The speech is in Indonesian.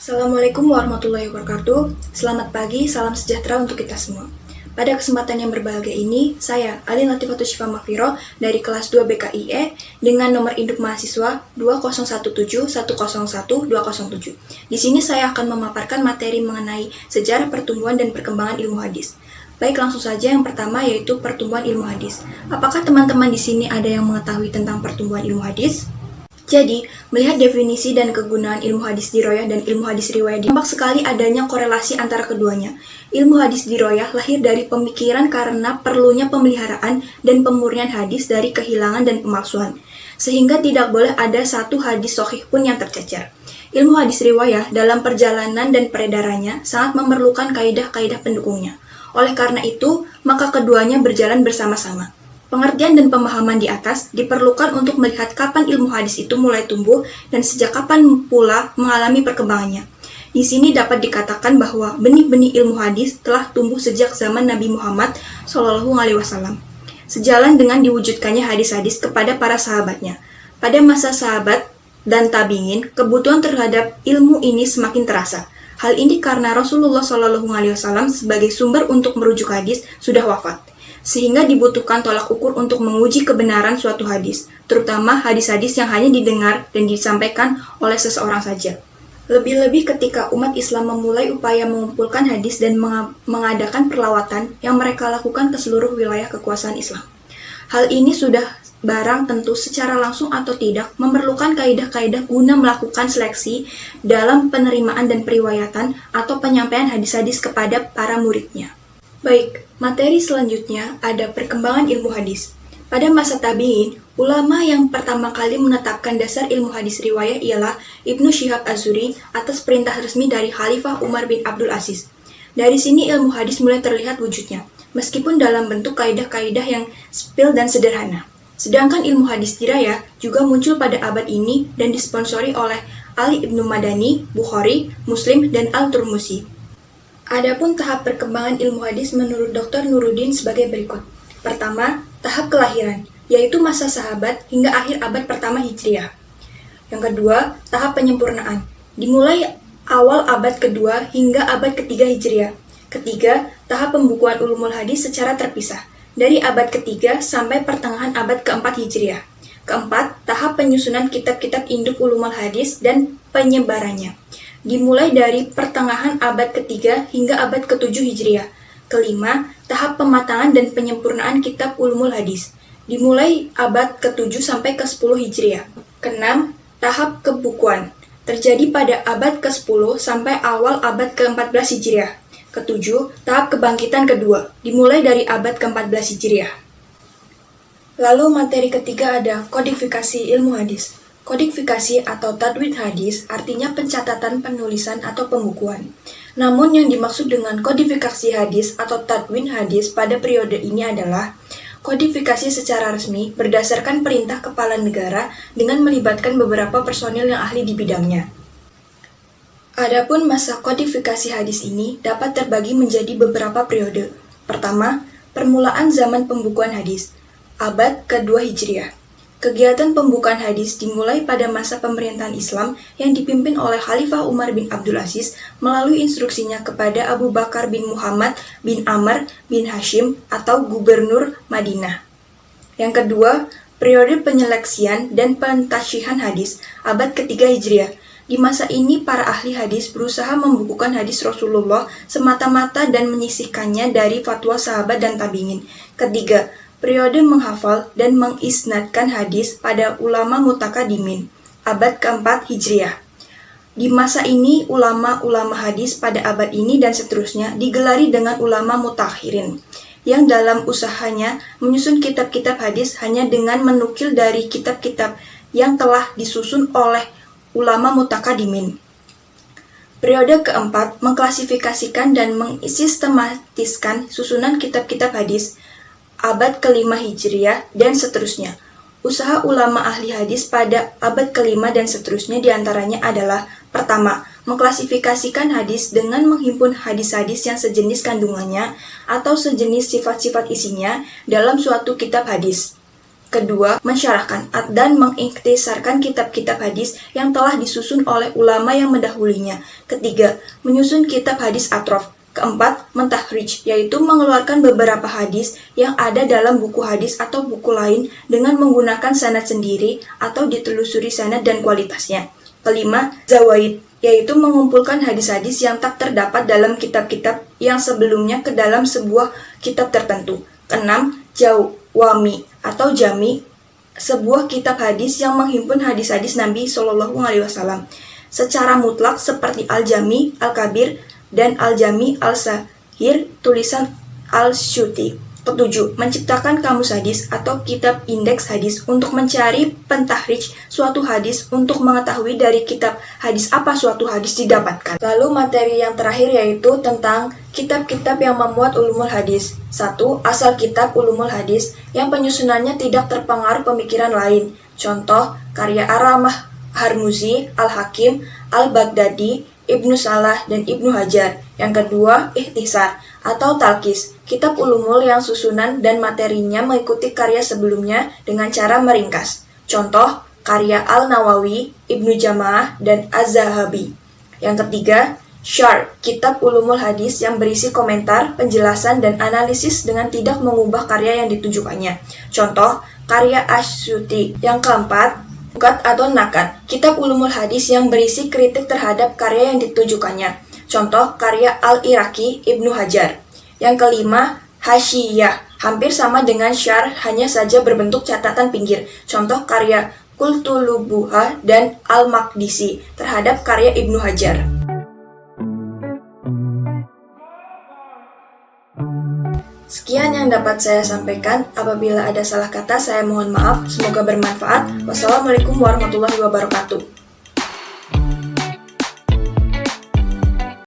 Assalamualaikum warahmatullahi wabarakatuh. Selamat pagi, salam sejahtera untuk kita semua. Pada kesempatan yang berbahagia ini, saya, Alin Latifatul Syifa Mahfiro dari kelas 2 BKIE dengan nomor induk mahasiswa 2017101-207. Di sini saya akan memaparkan materi mengenai sejarah pertumbuhan dan perkembangan ilmu hadis. Baik, langsung saja yang pertama yaitu pertumbuhan ilmu hadis. Apakah teman-teman di sini ada yang mengetahui tentang pertumbuhan ilmu hadis? Jadi, melihat definisi dan kegunaan ilmu hadis diroyah dan ilmu hadis riwayah, tampak sekali adanya korelasi antara keduanya. Ilmu hadis diroyah lahir dari pemikiran karena perlunya pemeliharaan dan pemurnian hadis dari kehilangan dan pemalsuan, sehingga tidak boleh ada satu hadis sahih pun yang tercecer. Ilmu hadis riwayah dalam perjalanan dan peredarannya sangat memerlukan kaidah-kaidah pendukungnya. Oleh karena itu, maka keduanya berjalan bersama-sama. Pengertian dan pemahaman di atas diperlukan untuk melihat kapan ilmu hadis itu mulai tumbuh dan sejak kapan pula mengalami perkembangannya. Di sini dapat dikatakan bahwa benih-benih ilmu hadis telah tumbuh sejak zaman Nabi Muhammad SAW, sejalan dengan diwujudkannya hadis-hadis kepada para sahabatnya. Pada masa sahabat dan tabi'in, kebutuhan terhadap ilmu ini semakin terasa. Hal ini karena Rasulullah SAW sebagai sumber untuk merujuk hadis sudah wafat, sehingga dibutuhkan tolak ukur untuk menguji kebenaran suatu hadis, terutama hadis-hadis yang hanya didengar dan disampaikan oleh seseorang saja. Lebih-lebih ketika umat Islam memulai upaya mengumpulkan hadis dan mengadakan perlawatan yang mereka lakukan ke seluruh wilayah kekuasaan Islam. Hal ini sudah barang tentu secara langsung atau tidak memerlukan kaidah-kaidah guna melakukan seleksi dalam penerimaan dan periwayatan atau penyampaian hadis-hadis kepada para muridnya. Baik, materi selanjutnya ada perkembangan ilmu hadis. Pada masa tabi'in, ulama yang pertama kali menetapkan dasar ilmu hadis riwayah ialah Ibnu Syihab Az-Zuhri atas perintah resmi dari Khalifah Umar bin Abdul Aziz. Dari sini ilmu hadis mulai terlihat wujudnya, meskipun dalam bentuk kaidah-kaidah yang sepil dan sederhana. Sedangkan ilmu hadis dirayah juga muncul pada abad ini dan disponsori oleh Ali Ibnu Madani, Bukhari, Muslim, dan Al-Turmuzi. Adapun tahap perkembangan ilmu hadis menurut Dr. Nuruddin sebagai berikut. Pertama, tahap kelahiran, yaitu masa sahabat hingga akhir abad pertama Hijriah. Yang kedua, tahap penyempurnaan, dimulai awal abad kedua hingga abad ketiga Hijriah. Ketiga, tahap pembukuan ulumul hadis secara terpisah, dari abad ketiga sampai pertengahan abad keempat Hijriah. Keempat, tahap penyusunan kitab-kitab induk ulumul hadis dan penyebarannya, dimulai dari pertengahan abad ketiga hingga abad ke-7 Hijriah. Kelima, tahap pematangan dan penyempurnaan kitab ulumul hadis, dimulai abad ke-7 sampai ke-10 Hijriah. Keenam, tahap kebukuan, terjadi pada abad ke-10 sampai awal abad ke-14 Hijriah. Ketujuh, tahap kebangkitan kedua, dimulai dari abad ke-14 Hijriah. Lalu materi ketiga ada kodifikasi ilmu hadis. Kodifikasi atau tadwin hadis artinya pencatatan, penulisan, atau pembukuan. Namun yang dimaksud dengan kodifikasi hadis atau tadwin hadis pada periode ini adalah kodifikasi secara resmi berdasarkan perintah kepala negara dengan melibatkan beberapa personil yang ahli di bidangnya. Adapun masa kodifikasi hadis ini dapat terbagi menjadi beberapa periode. Pertama, permulaan zaman pembukuan hadis, abad kedua Hijriah. Kegiatan pembukaan hadis dimulai pada masa pemerintahan Islam yang dipimpin oleh Khalifah Umar bin Abdul Aziz melalui instruksinya kepada Abu Bakar bin Muhammad bin Amr bin Hashim atau Gubernur Madinah. Yang kedua, periode penyeleksian dan pentasyihan hadis, abad ketiga Hijriah. Di masa ini para ahli hadis berusaha membukukan hadis Rasulullah semata-mata dan menyisihkannya dari fatwa sahabat dan tabi'in. Ketiga, periode menghafal dan mengisnadkan hadis pada ulama mutakadimin, abad keempat Hijriah. Di masa ini, ulama-ulama hadis pada abad ini dan seterusnya digelari dengan ulama mutakhirin, yang dalam usahanya menyusun kitab-kitab hadis hanya dengan menukil dari kitab-kitab yang telah disusun oleh ulama mutakadimin. Periode keempat, mengklasifikasikan dan mensistematiskan susunan kitab-kitab hadis, abad kelima Hijriah, dan seterusnya. Usaha ulama ahli hadis pada abad kelima dan seterusnya diantaranya adalah: pertama, mengklasifikasikan hadis dengan menghimpun hadis-hadis yang sejenis kandungannya atau sejenis sifat-sifat isinya dalam suatu kitab hadis. Kedua, mensyarahkan dan mengikhtisarkan kitab-kitab hadis yang telah disusun oleh ulama yang mendahulunya. Ketiga, menyusun kitab hadis atrof. Keempat, mentahridj, yaitu mengeluarkan beberapa hadis yang ada dalam buku hadis atau buku lain dengan menggunakan sanad sendiri atau ditelusuri sanad dan kualitasnya. Kelima, zawaid, yaitu mengumpulkan hadis-hadis yang tak terdapat dalam kitab-kitab yang sebelumnya ke dalam sebuah kitab tertentu. Keenam, jawami atau jami, sebuah kitab hadis yang menghimpun hadis-hadis Nabi Shallallahu Alaihi Wasallam secara mutlak seperti Al-Jami, Al-Kabir, dan Al-Jami Al-Sahir tulisan Al-Syuti. Ketujuh, menciptakan kamus hadis atau kitab indeks hadis untuk mencari pentahridj suatu hadis untuk mengetahui dari kitab hadis apa suatu hadis didapatkan. Lalu materi yang terakhir yaitu tentang kitab-kitab yang memuat ulumul hadis. 1. Asal kitab ulumul hadis yang penyusunannya tidak terpengaruh pemikiran lain. Contoh, karya Ar-Ramah Harmuzi, Al-Hakim, Al-Baghdadi, Ibnu Salah, dan Ibnu Hajar. Yang kedua, ikhtisar atau talkis, kitab ulumul yang susunan dan materinya mengikuti karya sebelumnya dengan cara meringkas. Contoh, karya Al-Nawawi, Ibnu Jamaah, dan Az-Zahabi. Yang ketiga, syarh, kitab ulumul hadis yang berisi komentar, penjelasan, dan analisis dengan tidak mengubah karya yang ditujukannya. Contoh, karya Asy-Syuti. Yang keempat, nukat atau nakat, kitab ulumul hadis yang berisi kritik terhadap karya yang ditujukannya. Contoh, karya Al-Iraqi, Ibnu Hajar. Yang kelima, hasyiyah, hampir sama dengan syarh, hanya saja berbentuk catatan pinggir. Contoh, karya Qultulubuha dan Al-Maqdisi terhadap karya Ibnu Hajar. Sekian yang dapat saya sampaikan. Apabila ada salah kata, saya mohon maaf. Semoga bermanfaat. Wassalamualaikum warahmatullahi wabarakatuh.